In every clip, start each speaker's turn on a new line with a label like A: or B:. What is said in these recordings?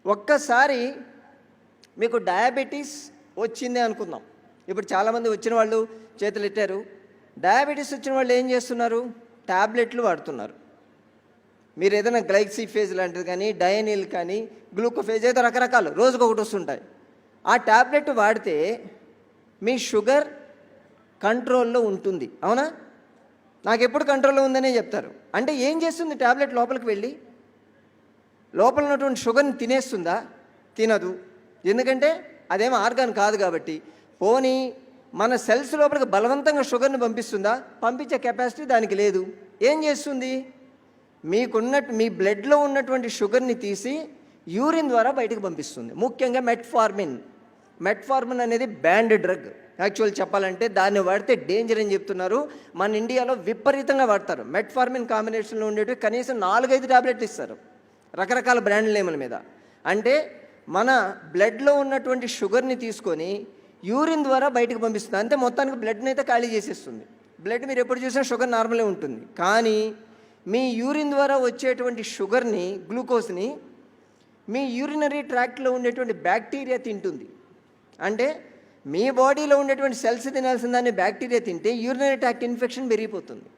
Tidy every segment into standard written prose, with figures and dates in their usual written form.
A: ఒక్కసారి మీకు డయాబెటీస్ వచ్చింది అనుకుందాం. ఇప్పుడు చాలామంది వచ్చిన వాళ్ళు చేతులు ఎత్తారు. డయాబెటీస్ వచ్చిన వాళ్ళు ఏం చేస్తున్నారు? ట్యాబ్లెట్లు వాడుతున్నారు. మీరు ఏదైనా గ్లైక్సిఫేజ్ లాంటిది కానీ, డయనిల్ కానీ, గ్లూకోఫేజ్ ఏదో రకరకాలు రోజుకు ఒకటి వస్తుంటాయి. ఆ ట్యాబ్లెట్ వాడితే మీ షుగర్ కంట్రోల్లో ఉంటుంది. అవునా? నాకు ఎప్పుడు కంట్రోల్లో ఉందనే చెప్తారు. అంటే ఏం చేస్తుంది ట్యాబ్లెట్? లోపలికి వెళ్ళి లోపల ఉన్నటువంటి షుగర్ని తినేస్తుందా? తినదు. ఎందుకంటే అదేమో ఆర్గాన్ కాదు కాబట్టి. పోనీ మన సెల్స్ లోపలికి బలవంతంగా షుగర్ని పంపిస్తుందా? పంపించే కెపాసిటీ దానికి లేదు. ఏం చేస్తుంది? మీ బ్లడ్లో ఉన్నటువంటి షుగర్ని తీసి యూరిన్ ద్వారా బయటకు పంపిస్తుంది. ముఖ్యంగా మెట్ఫార్మిన్ అనేది బ్యాండ్ డ్రగ్. యాక్చువల్ చెప్పాలంటే దాన్ని వాడితే డేంజర్ అని చెప్తున్నారు. మన ఇండియాలో విపరీతంగా వాడతారు. మెట్ఫార్మిన్ కాంబినేషన్లో ఉండేవి కనీసం 4-5 టాబ్లెట్లు ఇస్తారు రకరకాల బ్రాండ్ నేముల మీద. అంటే మన బ్లడ్లో ఉన్నటువంటి షుగర్ని తీసుకొని యూరిన్ ద్వారా బయటకు పంపిస్తుంది. అంతే, మొత్తానికి బ్లడ్ని అయితే ఖాళీ చేసేస్తుంది. బ్లడ్ మీరు ఎప్పుడు చూసినా షుగర్ నార్మలే ఉంటుంది. కానీ మీ యూరిన్ ద్వారా వచ్చేటువంటి షుగర్ని, గ్లూకోజ్ని మీ యూరినరీ ట్రాక్ట్లో ఉండేటువంటి బ్యాక్టీరియా తింటుంది. అంటే మీ బాడీలో ఉండేటువంటి సెల్స్ తినాల్సిన దాన్ని బ్యాక్టీరియా తింటే యూరినరీ ట్రాక్ట్ ఇన్ఫెక్షన్ పెరిగిపోతుంది.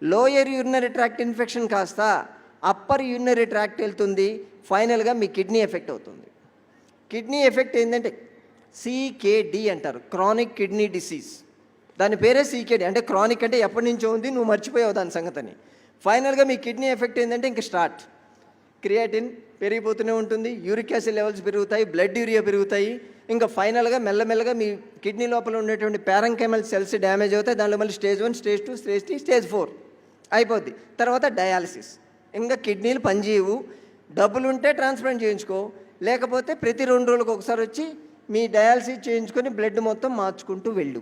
A: లోయర్ యూరినరీ ట్రాక్ట్ ఇన్ఫెక్షన్ కాస్త అప్పర్ యూరినరీ ట్రాక్ట్ వెళ్తుంది. ఫైనల్గా మీ కిడ్నీ ఎఫెక్ట్ అవుతుంది. కిడ్నీ ఎఫెక్ట్ ఏంటంటే CKD అంటారు, క్రానిక్ కిడ్నీ డిసీజ్. దాని పేరే CKD. అంటే క్రానిక్ అంటే ఎప్పటి నుంచో ఉంది, నువ్వు మర్చిపోయావు దాని సంగతిని. ఫైనల్గా మీ కిడ్నీ ఎఫెక్ట్ ఏంటంటే ఇంక స్టార్ట్. క్రియాటిన్ పెరిగిపోతూనే ఉంటుంది, యూరిక్ యాసిడ్ లెవెల్స్ పెరుగుతాయి, బ్లడ్ యూరియా పెరుగుతాయి. ఇంకా ఫైనల్గా మెల్లమెల్లగా మీ కిడ్నీ లోపల ఉండేటువంటి ప్యారంకైమల్ సెల్స్ డ్యామేజ్ అవుతాయి. దానిలో మళ్ళీ స్టేజ్ 1, స్టేజ్ 2, స్టేజ్ 3, స్టేజ్ 4 అయిపోద్ది. తర్వాత డయాలసిస్. ఇంకా కిడ్నీలు పనిచేయవు. డబ్బులు ఉంటే ట్రాన్స్ప్లాంట్ చేయించుకో, లేకపోతే ప్రతి 2 రోజులకు ఒకసారి వచ్చి మీ డయాలసిస్ చేయించుకొని బ్లడ్ మొత్తం మార్చుకుంటూ వెళ్ళు.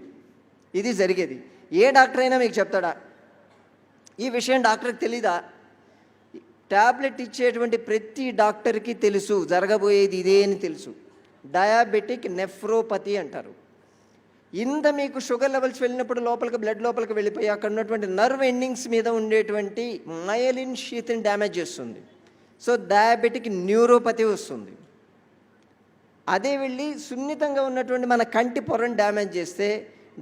A: ఇది జరిగేది. ఏ డాక్టర్ అయినా మీకు చెప్తాడా? ఈ విషయం డాక్టర్కి తెలీదా? ట్యాబ్లెట్ ఇచ్చేటువంటి ప్రతి డాక్టర్కి తెలుసు జరగబోయేది ఇదే అని తెలుసు. డయాబెటిక్ నెఫ్రోపతి అంటారు. ఇంత మీకు షుగర్ లెవెల్స్ వెళ్ళినప్పుడు లోపలికి బ్లడ్ లోపలికి వెళ్ళిపోయి అక్కడ ఉన్నటువంటి నర్వ్ ఎండింగ్స్ మీద ఉండేటువంటి మయలిన్ షీత్ని డ్యామేజ్ చేస్తుంది. సో డయాబెటిక్ న్యూరోపతి వస్తుంది. అదే వెళ్ళి సున్నితంగా ఉన్నటువంటి మన కంటి పొరను డ్యామేజ్ చేస్తే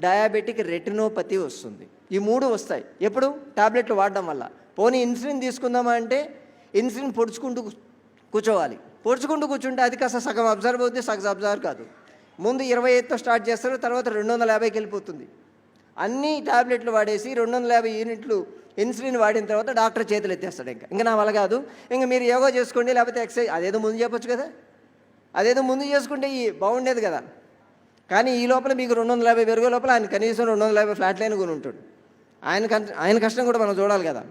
A: డయాబెటిక్ రెటినోపతి వస్తుంది. ఈ 3 వస్తాయి ఎప్పుడు? టాబ్లెట్లు వాడడం వల్ల. పోనీ ఇన్సులిన్ తీసుకుందామా అంటే ఇన్సులిన్ పొడుచుకుంటూ కూర్చోవాలి. పొడుచుకుంటూ కూర్చుంటే అది కాస్త సగం అబ్జర్వ్ అవుతుంది, సగం అబ్జర్వ్ కాదు. ముందు 25తో స్టార్ట్ చేస్తారు, తర్వాత 250కి వెళ్ళిపోతుంది. అన్ని టాబ్లెట్లు వాడేసి 250 యూనిట్లు ఇన్సులిన్ వాడిన తర్వాత డాక్టర్ చేతులు ఎత్తేస్తాడు. ఇంకా నా వల్ల కాదు, ఇంకా మీరు యోగా చేసుకోండి, లేకపోతే ఎక్సర్సైజ్. అదేదో ముందు చెప్పొచ్చు కదా. అదేదో ముందు చేసుకుంటే బాగుండేది కదా. కానీ ఈ లోపల మీకు 250 పెరుగు లోపల ఆయన కనీసం 250 ఫ్లాట్లైన్ కొని ఉంటాడు. ఆయన కష్టం కూడా మనం చూడాలి కదా.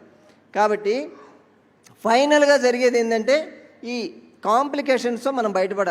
A: కాబట్టి ఫైనల్గా జరిగేది ఏంటంటే ఈ కాంప్లికేషన్స్తో మనం బయటపడాలి.